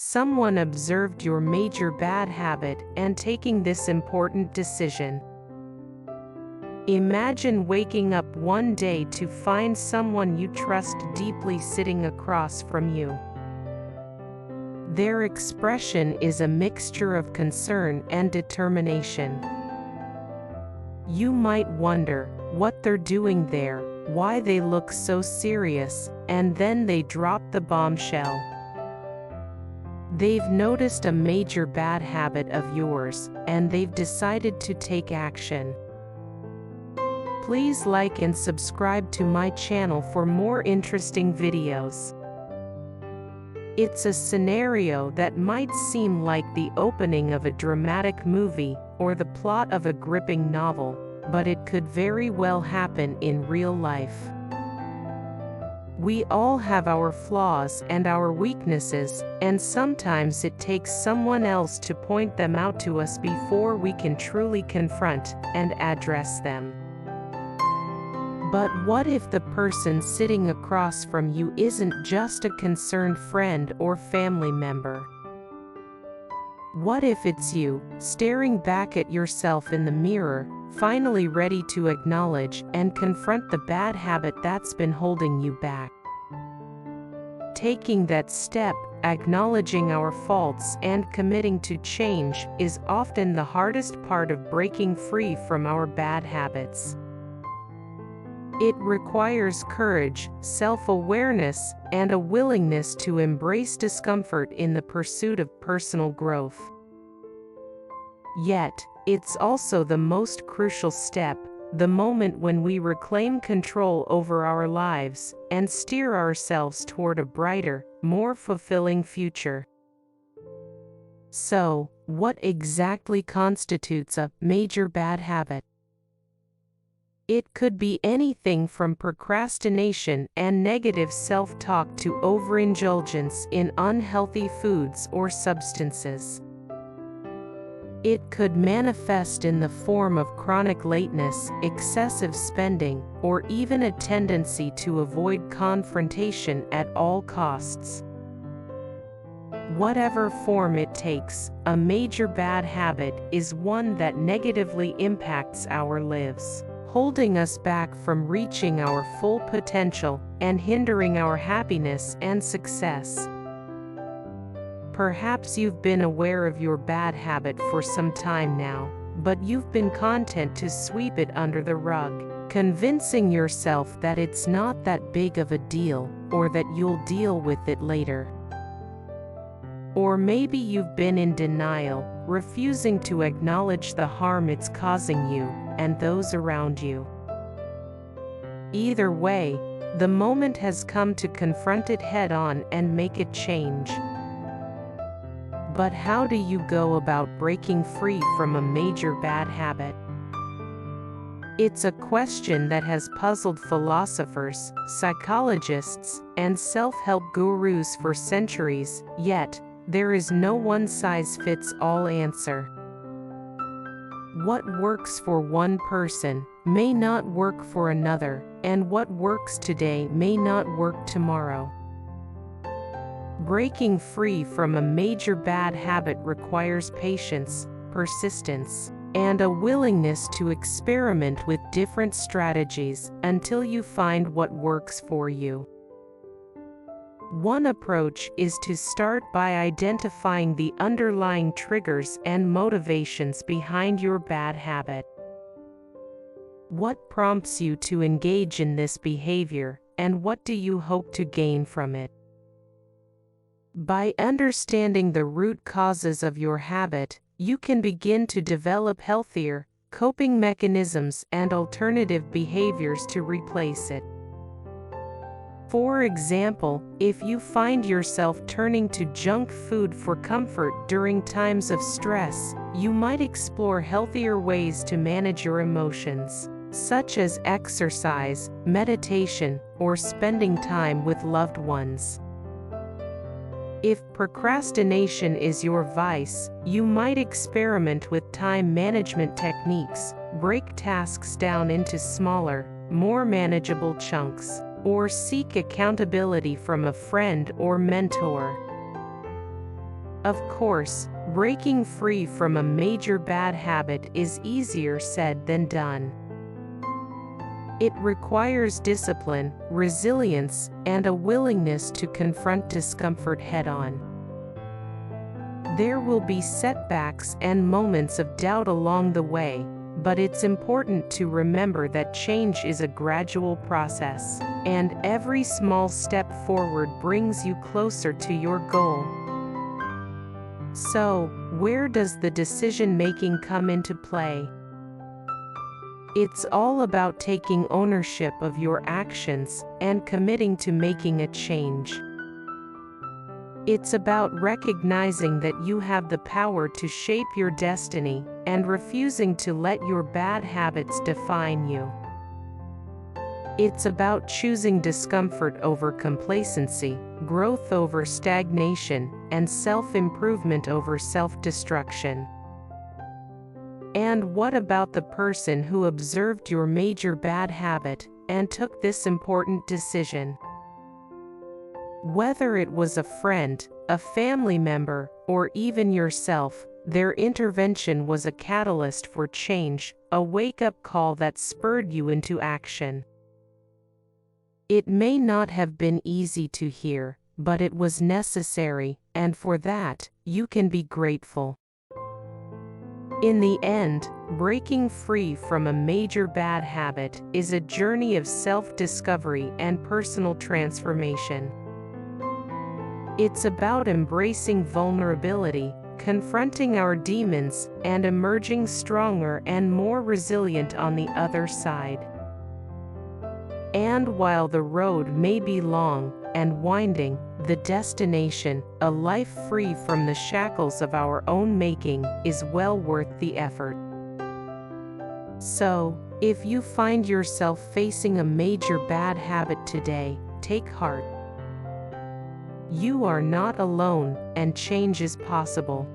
Someone observed your major bad habit and taking this important decision. Imagine waking up one day to find someone you trust deeply sitting across from you. Their expression is a mixture of concern and determination. You might wonder what they're doing there, why they look so serious, and then they drop the bombshell. They've noticed a major bad habit of yours, and they've decided to take action. Please like and subscribe to my channel for more interesting videos. It's a scenario that might seem like the opening of a dramatic movie or the plot of a gripping novel, but it could very well happen in real life. We all have our flaws and our weaknesses, and sometimes it takes someone else to point them out to us before we can truly confront and address them. But what if the person sitting across from you isn't just a concerned friend or family member? What if it's you, staring back at yourself in the mirror, finally ready to acknowledge and confront the bad habit that's been holding you back? Taking that step, acknowledging our faults and committing to change, is often the hardest part of breaking free from our bad habits. It requires courage, self-awareness, and a willingness to embrace discomfort in the pursuit of personal growth. Yet, it's also the most crucial step, the moment when we reclaim control over our lives and steer ourselves toward a brighter, more fulfilling future. So, what exactly constitutes a major bad habit? It could be anything from procrastination and negative self-talk to overindulgence in unhealthy foods or substances. It could manifest in the form of chronic lateness, excessive spending, or even a tendency to avoid confrontation at all costs. Whatever form it takes, a major bad habit is one that negatively impacts our lives, holding us back from reaching our full potential and hindering our happiness and success. Perhaps you've been aware of your bad habit for some time now, but you've been content to sweep it under the rug, convincing yourself that it's not that big of a deal, or that you'll deal with it later. Or maybe you've been in denial, refusing to acknowledge the harm it's causing you and those around you. Either way, the moment has come to confront it head-on and make it change. But how do you go about breaking free from a major bad habit? It's a question that has puzzled philosophers, psychologists, and self-help gurus for centuries, yet there is no one-size-fits-all answer. What works for one person may not work for another, and what works today may not work tomorrow. Breaking free from a major bad habit requires patience, persistence, and a willingness to experiment with different strategies until you find what works for you. One approach is to start by identifying the underlying triggers and motivations behind your bad habit. What prompts you to engage in this behavior, and what do you hope to gain from it? By understanding the root causes of your habit, you can begin to develop healthier coping mechanisms and alternative behaviors to replace it. For example, if you find yourself turning to junk food for comfort during times of stress, you might explore healthier ways to manage your emotions, such as exercise, meditation, or spending time with loved ones. If procrastination is your vice, you might experiment with time management techniques, break tasks down into smaller, more manageable chunks, or seek accountability from a friend or mentor. Of course, breaking free from a major bad habit is easier said than done. It requires discipline, resilience, and a willingness to confront discomfort head-on. There will be setbacks and moments of doubt along the way, but it's important to remember that change is a gradual process, and every small step forward brings you closer to your goal. So, where does the decision-making come into play? It's all about taking ownership of your actions and committing to making a change. It's about recognizing that you have the power to shape your destiny and refusing to let your bad habits define you. It's about choosing discomfort over complacency, growth over stagnation, and self-improvement over self-destruction. And what about the person who observed your major bad habit and took this important decision? Whether it was a friend, a family member, or even yourself, their intervention was a catalyst for change, a wake-up call that spurred you into action. It may not have been easy to hear, but it was necessary, and for that, you can be grateful. In the end, breaking free from a major bad habit is a journey of self-discovery and personal transformation. It's about embracing vulnerability, confronting our demons, and emerging stronger and more resilient on the other side. And while the road may be long and winding, the destination, a life free from the shackles of our own making, is well worth the effort. So, if you find yourself facing a major bad habit today, take heart. You are not alone, and change is possible.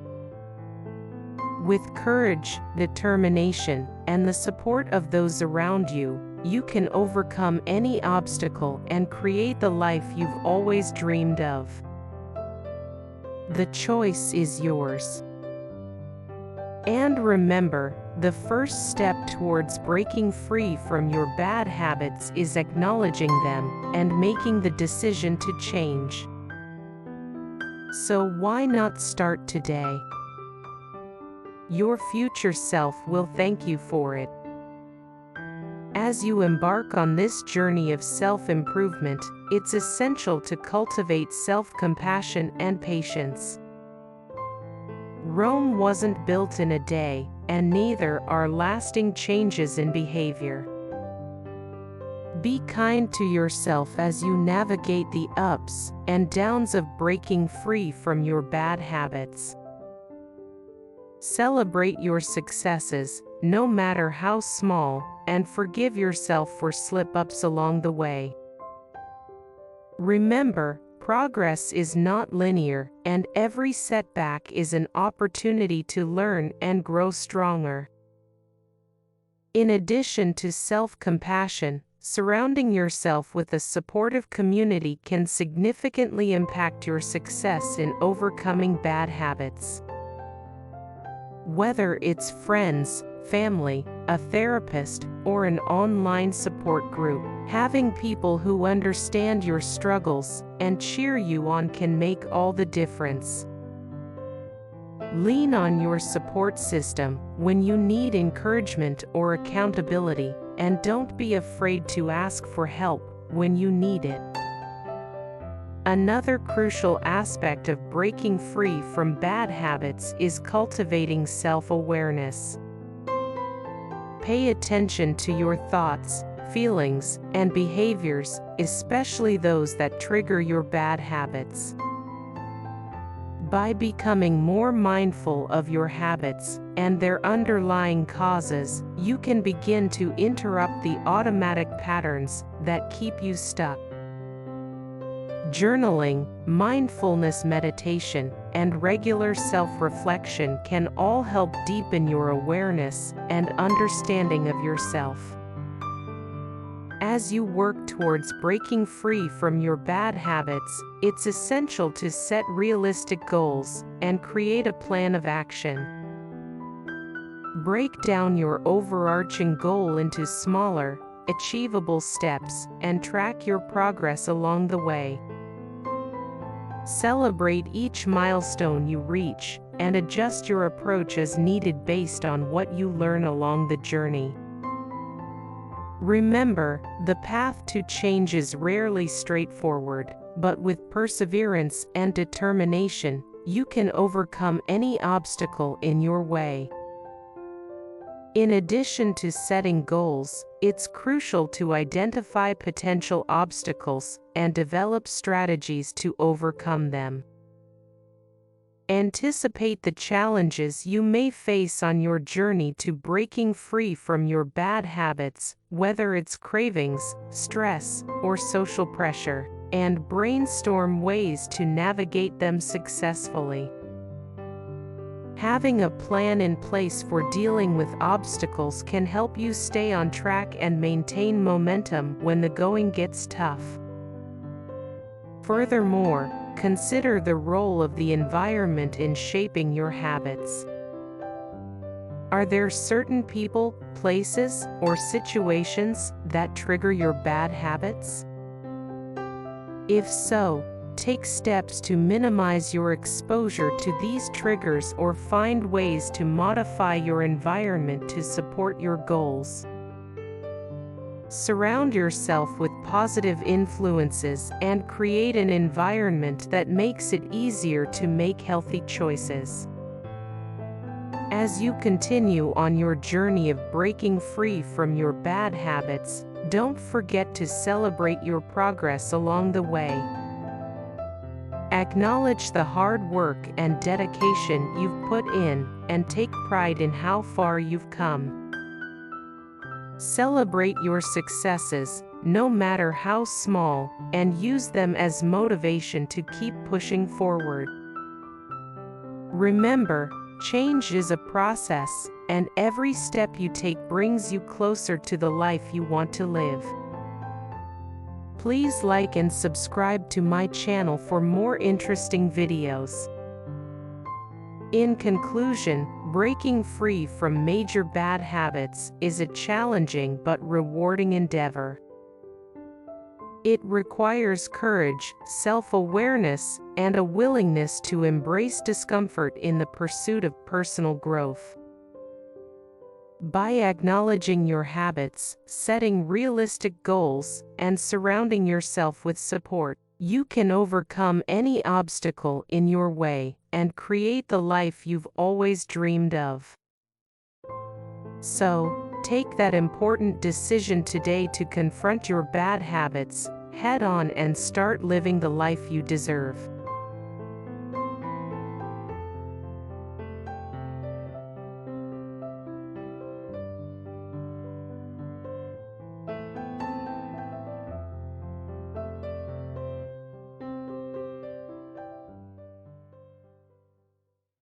With courage, determination, and the support of those around you, you can overcome any obstacle and create the life you've always dreamed of. The choice is yours. And remember, the first step towards breaking free from your bad habits is acknowledging them and making the decision to change. So why not start today? Your future self will thank you for it. As you embark on this journey of self-improvement, it's essential to cultivate self-compassion and patience. Rome wasn't built in a day, and neither are lasting changes in behavior. Be kind to yourself as you navigate the ups and downs of breaking free from your bad habits. Celebrate your successes, no matter how small, and forgive yourself for slip-ups along the way. Remember, progress is not linear, and every setback is an opportunity to learn and grow stronger. In addition to self-compassion, surrounding yourself with a supportive community can significantly impact your success in overcoming bad habits. Whether it's friends, family, a therapist, or an online support group, having people who understand your struggles and cheer you on can make all the difference. Lean on your support system when you need encouragement or accountability, and don't be afraid to ask for help when you need it. Another crucial aspect of breaking free from bad habits is cultivating self-awareness. Pay attention to your thoughts, feelings, and behaviors, especially those that trigger your bad habits. By becoming more mindful of your habits and their underlying causes, you can begin to interrupt the automatic patterns that keep you stuck. Journaling, mindfulness meditation, and regular self-reflection can all help deepen your awareness and understanding of yourself. As you work towards breaking free from your bad habits, it's essential to set realistic goals and create a plan of action. Break down your overarching goal into smaller, achievable steps and track your progress along the way. Celebrate each milestone you reach and adjust your approach as needed based on what you learn along the journey. Remember, the path to change is rarely straightforward, but with perseverance and determination, you can overcome any obstacle in your way. In addition to setting goals, it's crucial to identify potential obstacles and develop strategies to overcome them. Anticipate the challenges you may face on your journey to breaking free from your bad habits, whether it's cravings, stress, or social pressure, and brainstorm ways to navigate them successfully. Having a plan in place for dealing with obstacles can help you stay on track and maintain momentum when the going gets tough. Furthermore, consider the role of the environment in shaping your habits. Are there certain people, places, or situations that trigger your bad habits? If so, take steps to minimize your exposure to these triggers or find ways to modify your environment to support your goals. Surround yourself with positive influences and create an environment that makes it easier to make healthy choices. As you continue on your journey of breaking free from your bad habits, don't forget to celebrate your progress along the way. Acknowledge the hard work and dedication you've put in, and take pride in how far you've come. Celebrate your successes, no matter how small, and use them as motivation to keep pushing forward. Remember, change is a process, and every step you take brings you closer to the life you want to live. Please like and subscribe to my channel for more interesting videos. In conclusion, breaking free from major bad habits is a challenging but rewarding endeavor. It requires courage, self-awareness, and a willingness to embrace discomfort in the pursuit of personal growth. By acknowledging your habits, setting realistic goals, and surrounding yourself with support, you can overcome any obstacle in your way and create the life you've always dreamed of. So, take that important decision today to confront your bad habits head on and start living the life you deserve.